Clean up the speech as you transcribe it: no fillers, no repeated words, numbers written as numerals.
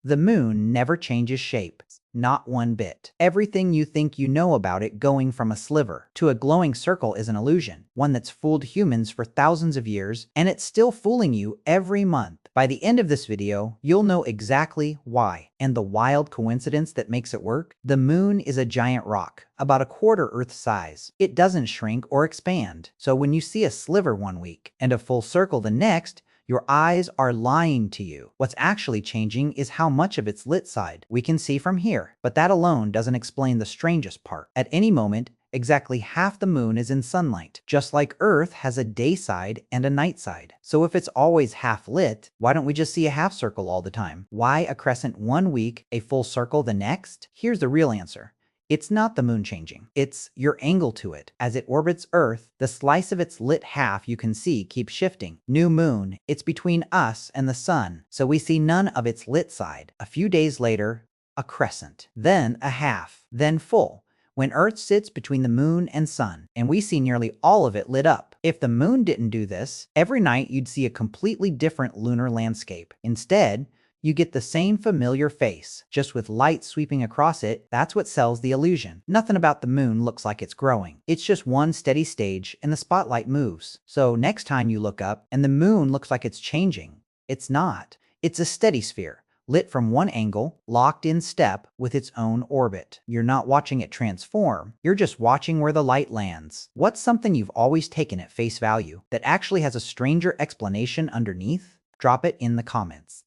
The moon never changes shape. Not one bit. Everything you think you know about it going from a sliver to a glowing circle is an illusion, one that's fooled humans for thousands of years, and it's still fooling you every month. By the end of this video, you'll know exactly why and the wild coincidence that makes it work. The moon is a giant rock, about a quarter Earth size. It doesn't shrink or expand. So when you see a sliver one week and a full circle the next, your eyes are lying to you. What's actually changing is how much of its lit side we can see from here. But that alone doesn't explain the strangest part. At any moment, exactly half the moon is in sunlight, just like Earth has a day side and a night side. So if it's always half lit, why don't we just see a half circle all the time? Why a crescent one week, a full circle the next? Here's the real answer. It's not the moon changing. It's your angle to it. As it orbits Earth, the slice of its lit half you can see keeps shifting. New moon, it's between us and the sun, so we see none of its lit side. A few days later, a crescent, then a half, then full, when Earth sits between the moon and sun, and we see nearly all of it lit up. If the moon didn't do this, every night you'd see a completely different lunar landscape. Instead, you get the same familiar face, just with light sweeping across it. That's what sells the illusion. Nothing about the moon looks like it's growing. It's just one steady stage and the spotlight moves. So next time you look up and the moon looks like it's changing, it's not. It's a steady sphere, lit from one angle, locked in step with its own orbit. You're not watching it transform, you're just watching where the light lands. What's something you've always taken at face value that actually has a stranger explanation underneath? Drop it in the comments.